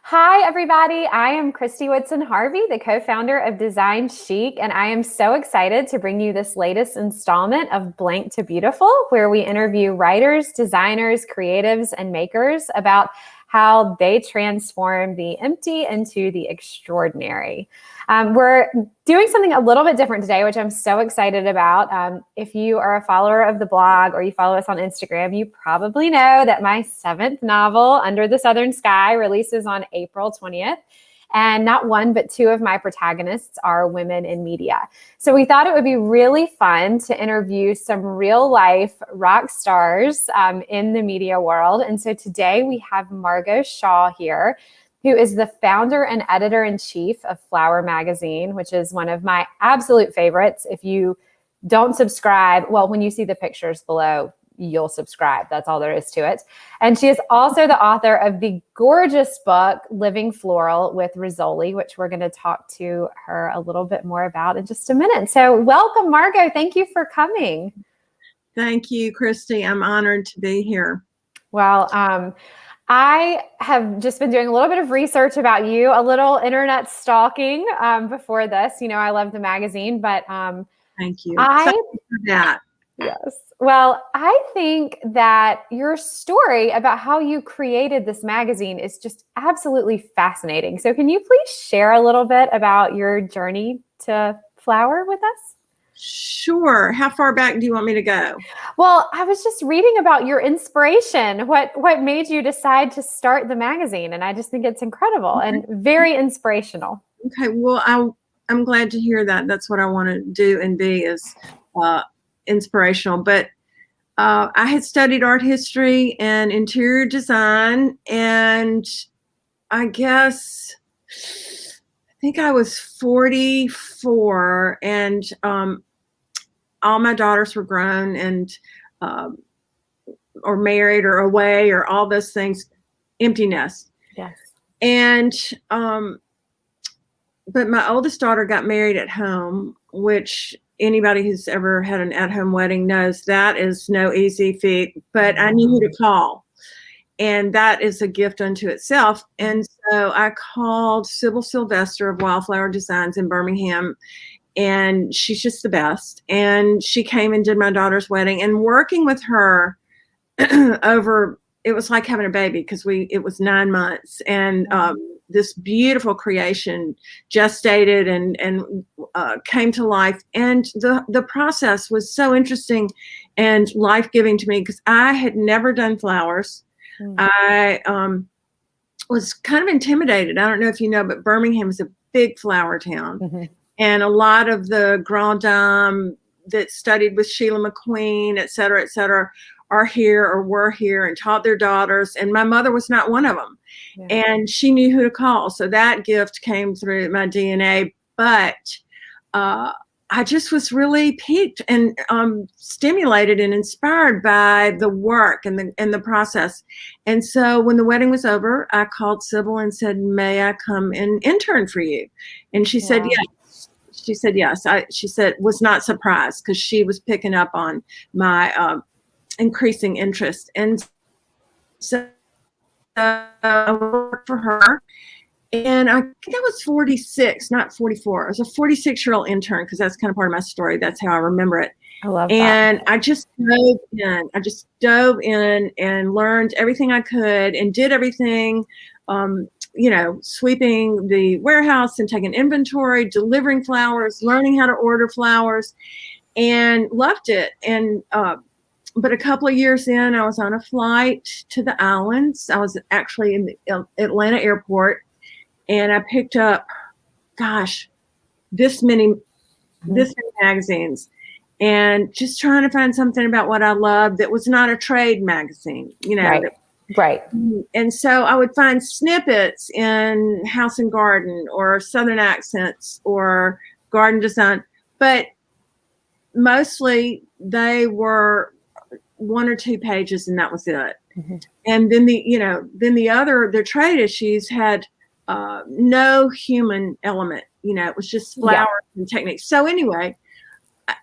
Hi, everybody. I am Kristy Woodson Harvey, the co-founder of Design Chic, and I am so excited to bring you this latest installment of Blank to Beautiful, where we interview writers, designers, creatives, and makers about how they transform the empty into the extraordinary. We're doing something a little bit different today, which I'm so excited about. If you are a follower of the blog or you follow us on Instagram, you probably know that my 7th novel, Under the Southern Sky, releases on April 20th. And not one, but 2 of my protagonists are women in media. So we thought it would be really fun to interview some real life rock stars in the media world. And so today we have Margot Shaw here, who is the founder and editor-in-chief of Flower magazine, which is one of my absolute favorites. If you don't subscribe, well, when you see the pictures below, you'll subscribe. That's all there is to it. And she is also the author of the gorgeous book, Living Floral with Rizzoli, which we're going to talk to her a little bit more about in just a minute. So welcome, Margot. Thank you for coming. Thank you, Kristy. I'm honored to be here. Well, I have just been doing a little bit of research about you, a little internet stalking before this. You know, I love the magazine, but thank you. Thank you for that. Yes. Well, I think that your story about how you created this magazine is just absolutely fascinating. So can you please share a little bit about your journey to Flower with us? Sure. How far back do you want me to go? Well, I was just reading about your inspiration. What made you decide to start the magazine? And I just think it's incredible and very inspirational. Okay. Well, I'm glad to hear that. That's what I want to do and be is inspirational. But I had studied art history and interior design, and I think I was 44, and all my daughters were grown and or married or away or all those things, empty nest. Yes. And but my oldest daughter got married at home, which anybody who's ever had an at-home wedding knows that is no easy feat, but I knew who to call. And that is a gift unto itself. And so I called Sybil Sylvester of Wildflower Designs in Birmingham, and she's just the best. And she came and did my daughter's wedding, and working with her over, it was like having a baby because it was 9 months. And this beautiful creation gestated and came to life. And the process was so interesting and life-giving to me because I had never done flowers. I was kind of intimidated. I don't know if you know, but Birmingham is a big flower town. And a lot of the Grand Dame that studied with Sheila McQueen, et cetera, are here or were here and taught their daughters. And my mother was not one of them. Yeah. And she knew who to call. So that gift came through my DNA. But I just was really piqued and stimulated and inspired by the work and the process. And so when the wedding was over, I called Sybil and said, "May I come and intern for you?" And she said yes. She said yes. She said was not surprised because she was picking up on my increasing interest. And so I worked for her. And I think I was 46, not 44. I was a 46-year-old intern because that's kind of part of my story. That's how I remember it. I love that. And I just dove in. I just dove in and learned everything I could and did everything, sweeping the warehouse and taking inventory, delivering flowers, learning how to order flowers, and loved it. And but a couple of years in, I was on a flight to the islands. I was actually in the Atlanta airport. And I picked up, this many magazines, and just trying to find something about what I loved that was not a trade magazine, Right. And so I would find snippets in House and Garden or Southern Accents or Garden Design, but mostly they were 1 or 2 pages, and that was it. And then the trade issues had no human element, it was just flowers and techniques. So anyway,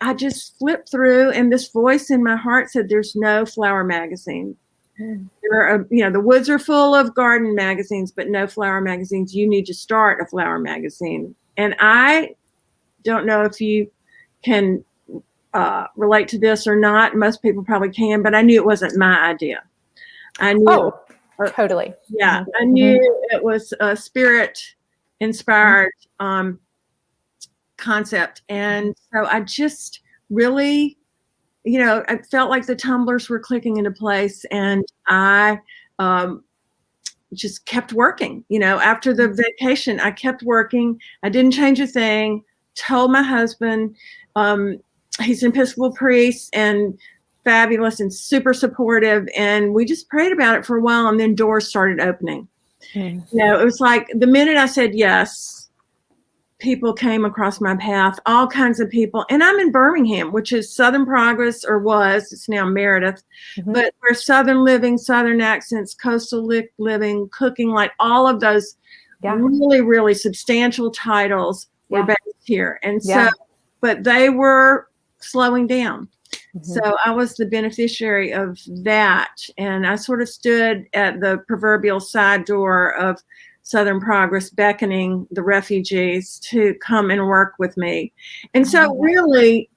I just flipped through, and this voice in my heart said, "There's no flower magazine The woods are full of garden magazines, but no flower magazines. You need to start a flower magazine. And I don't know if you can relate to this or not. Most people probably can, but I knew it wasn't my idea. I knew. Totally. Yeah, I knew it was a spirit-inspired concept. And so I just really, I felt like the tumblers were clicking into place, and I just kept working. After the vacation, I kept working. I didn't change a thing. Told my husband, he's an Episcopal priest and fabulous and super supportive. And we just prayed about it for a while, and then doors started opening. It was like the minute I said yes, people came across my path, all kinds of people. And I'm in Birmingham, which is Southern Progress, or was, it's now Meredith, but we're Southern living, Southern accents, coastal living, cooking, like all of those really, really substantial titles were based here. And so, but they were slowing down. So I was the beneficiary of that. And I sort of stood at the proverbial side door of Southern Progress, beckoning the refugees to come and work with me. And so really,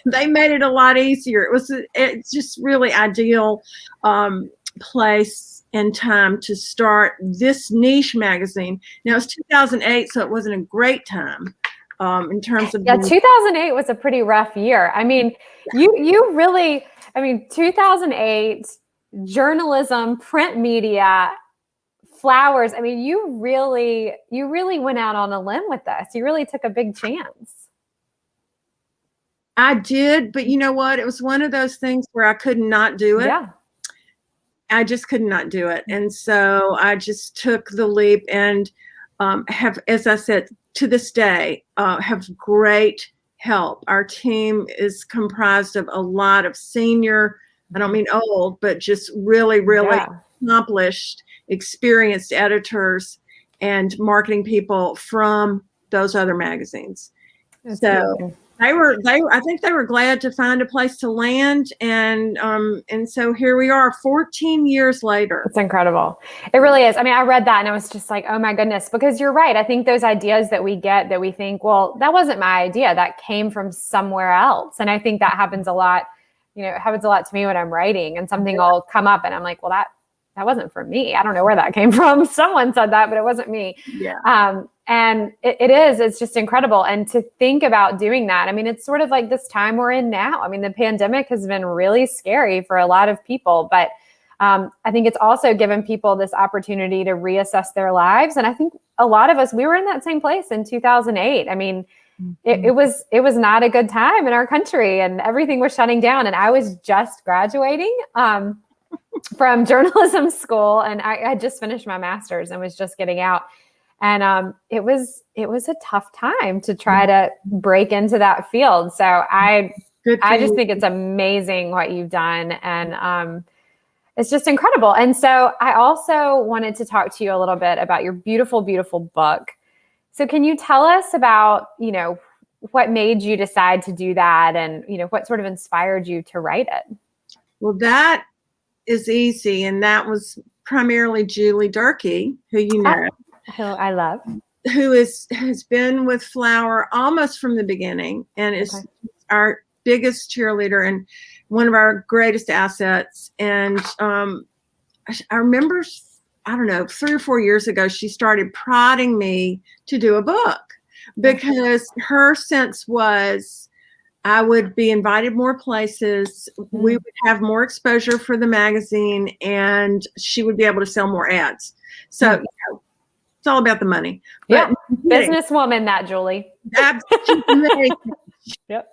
they made it a lot easier. It's just really ideal place and time to start this niche magazine. Now, it's 2008, so it wasn't a great time in terms of... 2008 was a pretty rough year. I mean, you really, 2008, journalism, print media, flowers. I mean, you really went out on a limb with this. You really took a big chance. I did, but you know what? It was one of those things where I could not do it. Yeah. I just could not do it. And so I just took the leap and have, as I said, to this day, have great help. Our team is comprised of a lot of senior, I don't mean old, but just really, really accomplished, experienced editors and marketing people from those other magazines. That's so I think they were glad to find a place to land. And so here we are 14 years later. It's incredible. It really is. I mean, I read that and I was just like, oh my goodness, because you're right. I think those ideas that we get that we think, well, that wasn't my idea. That came from somewhere else. And I think that happens a lot. It happens a lot to me when I'm writing and something will come up and I'm like, well, that wasn't for me. I don't know where that came from. Someone said that, but it wasn't me. Yeah. And it's just incredible. And to think about doing that, I mean, it's sort of like this time we're in now. I mean, the pandemic has been really scary for a lot of people, but I think it's also given people this opportunity to reassess their lives. And I think a lot of us, we were in that same place in 2008. I mean, it was not a good time in our country and everything was shutting down. And I was just graduating from journalism school, and I had just finished my master's and was just getting out. And it was a tough time to try to break into that field. So I just think it's amazing what you've done, and it's just incredible. And so I also wanted to talk to you a little bit about your beautiful, beautiful book. So can you tell us about, what made you decide to do that, and what sort of inspired you to write it? Well, that is easy, and that was primarily Julie Durkee, who you know. Who I love. Who has been with Flower almost from the beginning and is our biggest cheerleader and one of our greatest assets. And I remember, I don't know, 3 or 4 years ago, she started prodding me to do a book because her sense was I would be invited more places. We would have more exposure for the magazine, and she would be able to sell more ads. So, it's all about the money. But businesswoman, that Julie. Absolutely. Yep.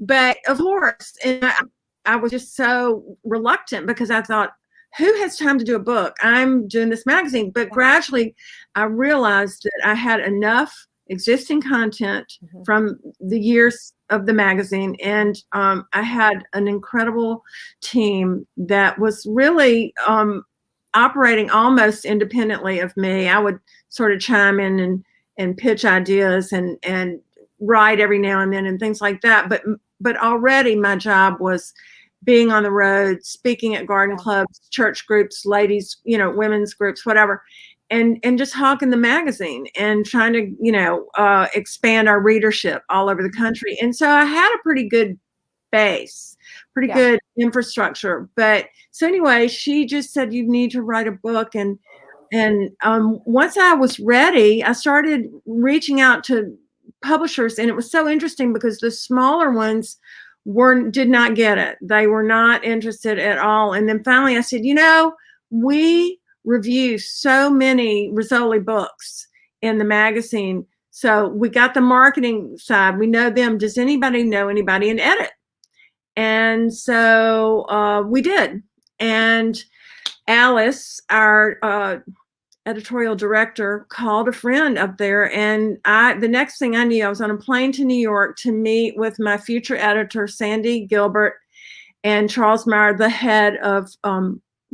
But of course, and I was just so reluctant because I thought, who has time to do a book? I'm doing this magazine. But gradually, I realized that I had enough existing content from the years of the magazine, and I had an incredible team that was really operating almost independently of me. I would sort of chime in and pitch ideas and write every now and then and things like that. But already my job was being on the road, speaking at garden clubs, church groups, ladies, women's groups, whatever, and just hawking the magazine and trying to, expand our readership all over the country. And so I had a pretty good base, pretty good infrastructure. But so anyway, she just said, you need to write a book. And once I was ready, I started reaching out to publishers, and it was so interesting because the smaller ones did not get it. They were not interested at all. And then finally I said, we review so many Rizzoli books in the magazine. So we got the marketing side. We know them. Does anybody know anybody in edit? And so we did. And Alice, our editorial director, called a friend up there, and the next thing I knew, I was on a plane to New York to meet with my future editor, Sandy Gilbert, and Charles Meyer, the head of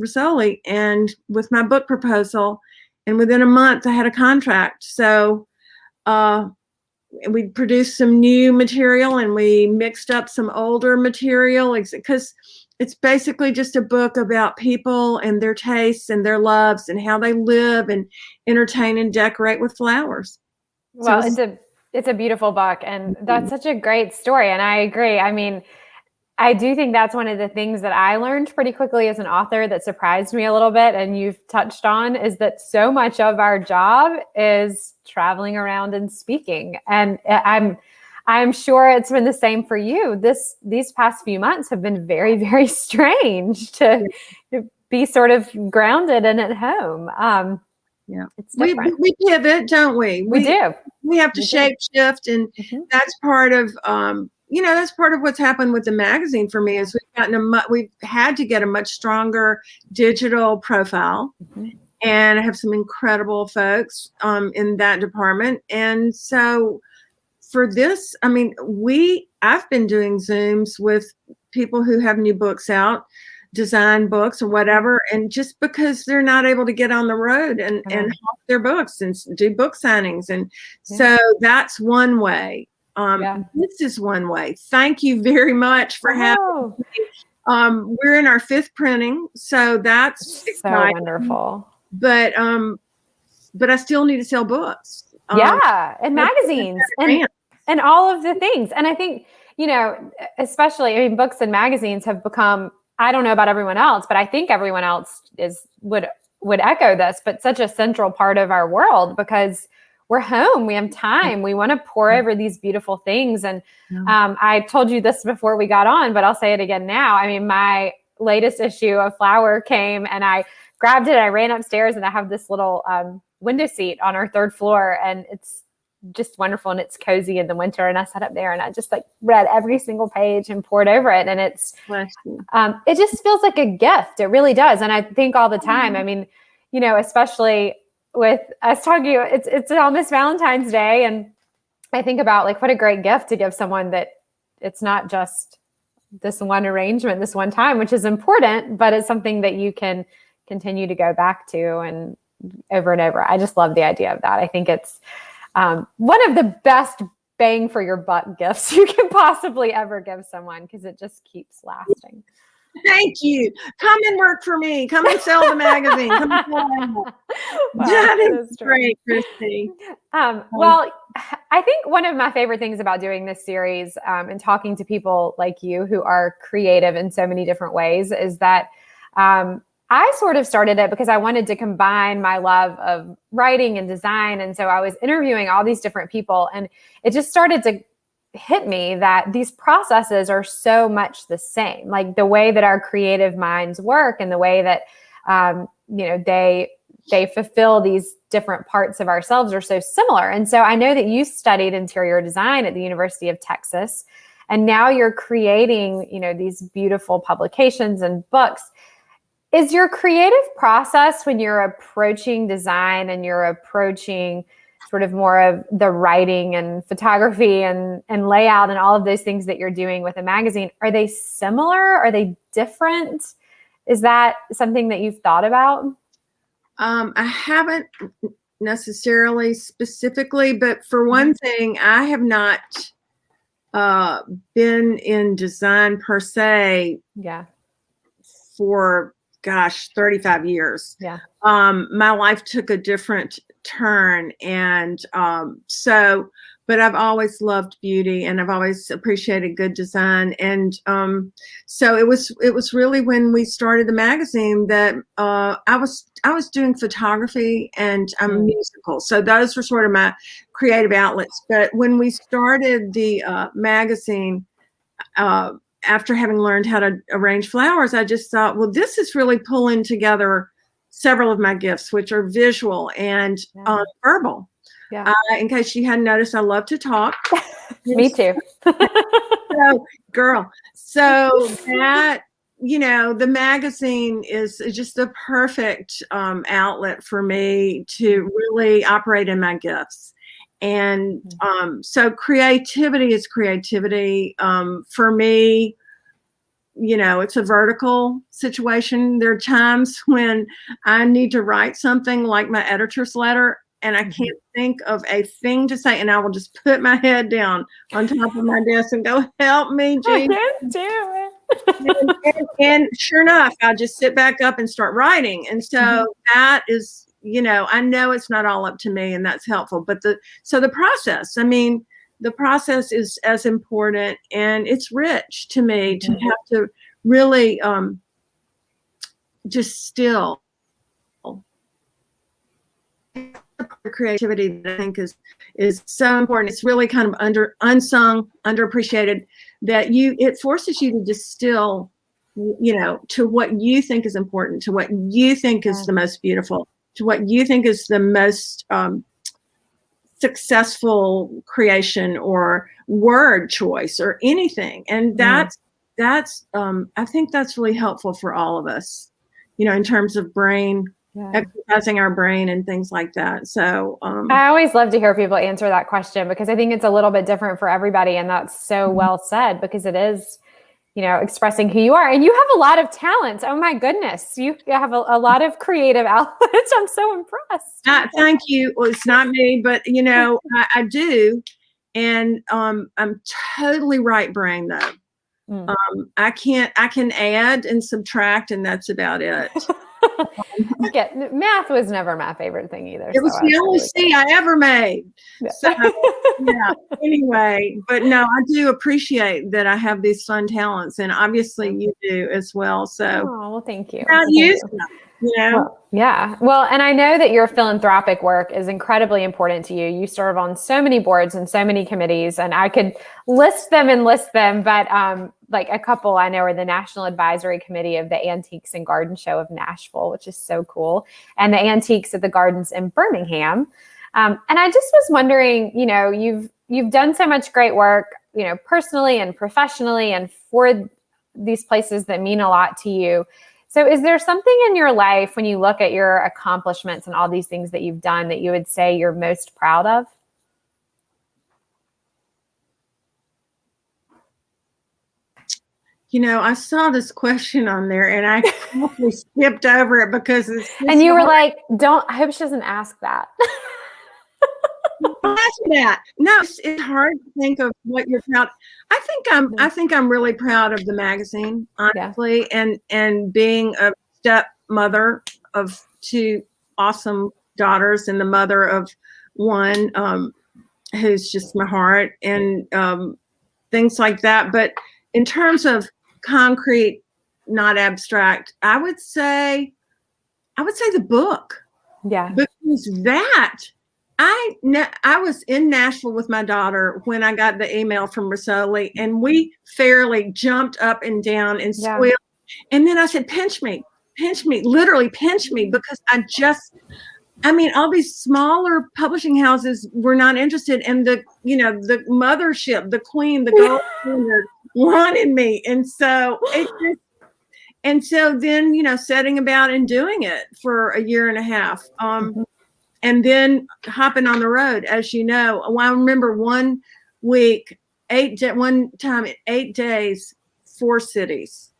Rizzoli, and with my book proposal. And within a month, I had a contract. So we produced some new material, and we mixed up some older material, because it's basically just a book about people and their tastes and their loves and how they live and entertain and decorate with flowers. Well, it's a beautiful book, and that's such a great story. And I agree. I mean, I do think that's one of the things that I learned pretty quickly as an author that surprised me a little bit, and you've touched on, is that so much of our job is traveling around and speaking. And I'm sure it's been the same for you. These past few months have been very, very strange to be sort of grounded and at home. It's different. We pivot, don't we? We do. We have to shape shift, and that's part of that's part of what's happened with the magazine for me. Is we've had to get a much stronger digital profile, and I have some incredible folks in that department, and so. For this, I mean, I've been doing Zooms with people who have new books out, design books or whatever, and just because they're not able to get on the road and hawk their books and do book signings. And so that's one way. This is one way. Thank you very much for having me. We're in our 5th printing, so that's so wonderful. But I still need to sell books. And magazines and all of the things. And I think, especially, books and magazines have become, I don't know about everyone else, but I think everyone else would echo this, but such a central part of our world, because we're home, we have time, we want to pour over these beautiful things. And I told you this before we got on, but I'll say it again now. I mean, my latest issue of Flower came, and I grabbed it, I ran upstairs, and I have this little window seat on our 3rd floor, and it's just wonderful, and it's cozy in the winter. And I sat up there and I just read every single page and poured over it, and it just feels like a gift. It really does. And I think all the time, I mean, especially with us talking, it's almost Valentine's Day, and I think about what a great gift to give someone, that it's not just this one arrangement, this one time, which is important, but it's something that you can continue to go back to and over and over. I just love the idea of that. I think it's one of the best bang for your buck gifts you can possibly ever give someone, because it just keeps lasting. Thank you. Come and work for me. Come and sell the magazine. Come and sell that is great, Kristy. Well, I think one of my favorite things about doing this series and talking to people like you who are creative in so many different ways is that I sort of started it because I wanted to combine my love of writing and design. And so I was interviewing all these different people, and it just started to hit me that these processes are so much the same. Like the way that our creative minds work and the way that, they fulfill these different parts of ourselves are so similar. And so I know that you studied interior design at the University of Texas, and now you're creating, these beautiful publications and books. Is your creative process, when you're approaching design and you're approaching sort of more of the writing and photography and layout and all of those things that you're doing with a magazine, are they similar? Are they different? Is that something that you've thought about? I haven't necessarily specifically, but for one thing, I have not been in design per se for 35 years. Yeah. My life took a different turn, and but I've always loved beauty, and I've always appreciated good design. And so it was really when we started the magazine that I was doing photography and musical. So those were sort of my creative outlets. But when we started the magazine, after having learned how to arrange flowers, I just thought, well, this is really pulling together several of my gifts, which are visual and verbal. Yeah. In case you hadn't noticed, I love to talk. Me too. So, girl. So that, the magazine is just the perfect outlet for me to really operate in my gifts. And so creativity is creativity. For me, it's a vertical situation. There are times when I need to write something like my editor's letter, and I can't think of a thing to say, and I will just put my head down on top of my desk and go, help me, Jean. I can't do it. and sure enough, I'll just sit back up and start writing. And so that is, I know it's not all up to me, and that's helpful. But the process, the process is as important, and it's rich to me to have to really just still creativity that I think is so important. It's really kind of unsung, underappreciated, that it forces you to distill, to what you think is important, to what you think is the most beautiful, to what you think is the most successful creation or word choice or anything. And that's I think that's really helpful for all of us, in terms of brain, exercising our brain and things like that. So I always love to hear people answer that question, because I think it's a little bit different for everybody. And that's so well said, because it is, expressing who you are. And you have a lot of talents. Oh my goodness. You have a lot of creative outlets. I'm so impressed. Thank you. Well, it's not me, but I do. And I'm totally right brain though. I can add and subtract, and that's about it. Math was never my favorite thing either. It was the only C I ever made. Yeah. So, anyway, but no, I do appreciate that I have these fun talents, and obviously you do as well. So, well, thank you. How do you use them? Well, and I know that your philanthropic work is incredibly important to you. You serve on so many boards and so many committees, and I could list them, but like a couple I know are the National Advisory Committee of the Antiques and Garden Show of Nashville, which is so cool, and the Antiques at the Gardens in Birmingham. And I just was wondering, you've done so much great work, personally and professionally, and for these places that mean a lot to you. So is there something in your life when you look at your accomplishments and all these things that you've done that you would say you're most proud of? I saw this question on there, and I quickly skipped over it because it's and you were like, I hope she doesn't ask that. That. No, it's hard to think of what you're proud. I think I'm really proud of the magazine, honestly, and being a stepmother of two awesome daughters, and the mother of one who's just my heart, and things like that. But in terms of concrete, not abstract, I would say the book. Yeah. Because I was in Nashville with my daughter when I got the email from Risoli, and we fairly jumped up and down and squealed. And then I said, pinch me, literally pinch me, because all these smaller publishing houses were not interested, and the mothership, the queen, the gold standard wanted me. And so then, setting about and doing it for a year and a half. And then hopping on the road, as you know. I remember one week, 8 days, 4 cities.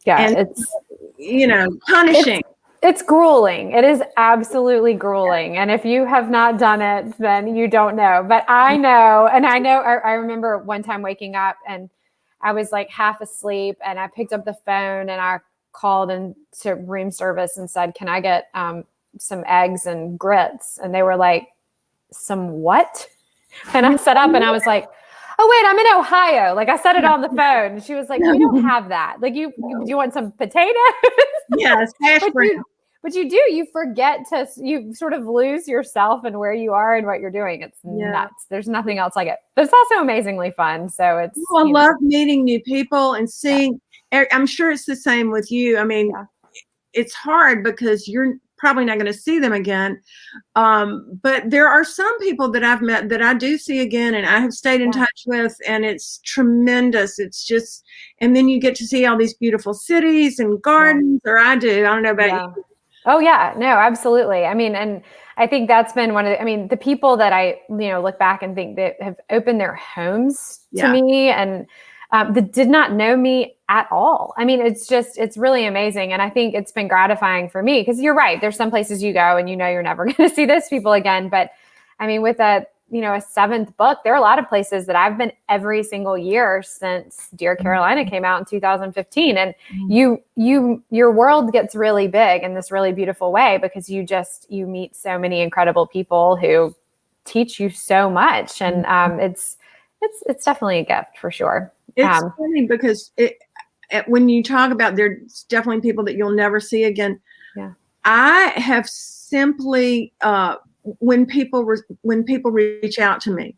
Yeah, and, it's punishing. It's grueling. It is absolutely grueling. And if you have not done it, then you don't know. But I know, and I remember one time waking up and I was like half asleep and I picked up the phone and I called into room service and said, can I get some eggs and grits? And they were like, some what? And I sat up and I was like, oh, wait, I'm in Ohio. Like I said it on the phone. And she was like, we don't have that. Like do you want some potatoes? Yes, hash brown. But you forget you sort of lose yourself and where you are and what you're doing. It's nuts. There's nothing else like it. But it's also amazingly fun. So it's. I love meeting new people and seeing, I'm sure it's the same with you. I mean, it's hard because you're probably not going to see them again. But there are some people that I've met that I do see again and I have stayed in touch with, and it's tremendous. It's just, and then you get to see all these beautiful cities and gardens, or I don't know about you. Oh yeah, no, absolutely. I mean, and I think that's been the people that I, look back and think that have opened their homes to me and that did not know me at all. I mean, it's really amazing. And I think it's been gratifying for me because you're right. There's some places you go and you're never going to see those people again. But I mean, with a 7th book, there are a lot of places that I've been every single year since Dear Carolina came out in 2015. And your world gets really big in this really beautiful way because you meet so many incredible people who teach you so much. And it's definitely a gift for sure. It's funny because when you talk about, there's definitely people that you'll never see again. Yeah. I have simply, when people reach out to me,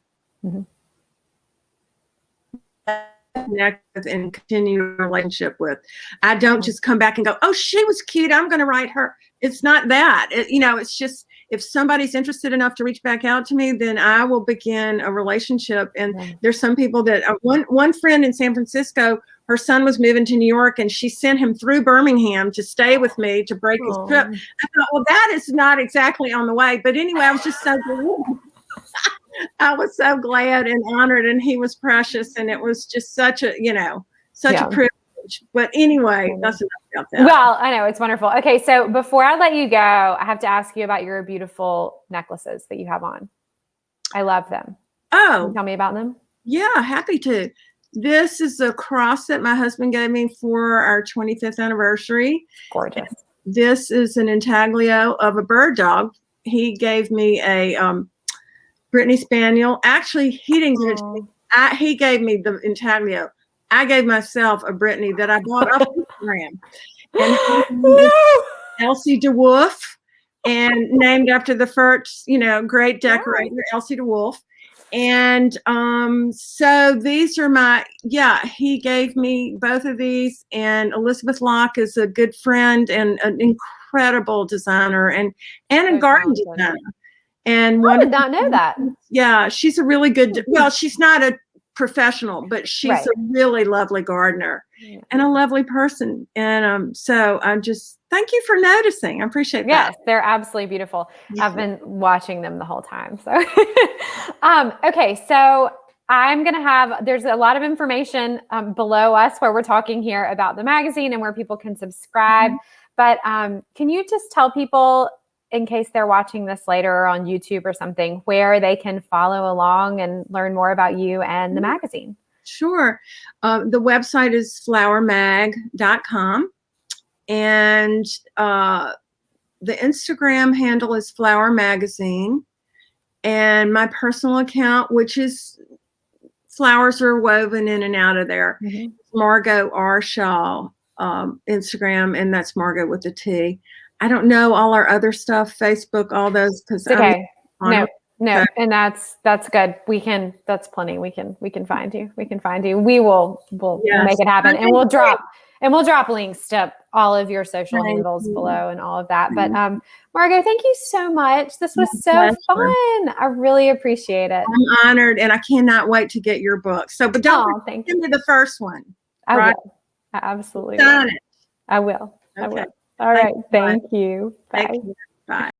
connect with and continue a relationship with, I don't just come back and go, oh, she was cute, I'm going to write her. It's not that. It's just, if somebody's interested enough to reach back out to me, then I will begin a relationship. And there's some people that one friend in San Francisco, her son was moving to New York and she sent him through Birmingham to stay with me to break his trip. I thought, well, that is not exactly on the way. But anyway, I was just so I was so glad and honored, and he was precious. And it was just such a privilege. But anyway, that's enough about that. Well, I know, it's wonderful. Okay, so before I let you go, I have to ask you about your beautiful necklaces that you have on. I love them. Oh. Can you tell me about them? Yeah, happy to. This is a cross that my husband gave me for our 25th anniversary. Gorgeous. And this is an intaglio of a bird dog. He gave me a Brittany Spaniel. Actually, he didn't give it to me. He gave me the intaglio. I gave myself a Brittany that I bought off Instagram. And Elsie DeWolf, and named after the first, great decorator, Elsie DeWolf. And so these are he gave me both of these. And Elizabeth Locke is a good friend and an incredible designer and a garden designer. And I did not know that. Yeah, she's a really good, she's not a professional, but she's a really lovely gardener and a lovely person. And so I just thank you for noticing. I appreciate that. Yes, they're absolutely beautiful. Yeah. I've been watching them the whole time. So okay, so I'm going to there's a lot of information below us where we're talking here about the magazine and where people can subscribe. But can you just tell people, in case they're watching this later or on YouTube or something, where they can follow along and learn more about you and the magazine? Sure. The website is flowermag.com. And the Instagram handle is Flower Magazine. And my personal account, which is flowers are woven in and out of there, Margot R. Shaw Instagram, and that's Margot with a T. I don't know all our other stuff, Facebook, all those, because no, and that's good. That's plenty. We can find you. We'll make it happen, and we'll drop links to all of your social handles below and all of that. But Margot, thank you so much. This was so fun. I really appreciate it. I'm honored, and I cannot wait to get your book. So, but don't give me the first one. I will. I absolutely will. I will. Okay. All right. Thank you. Bye. Bye.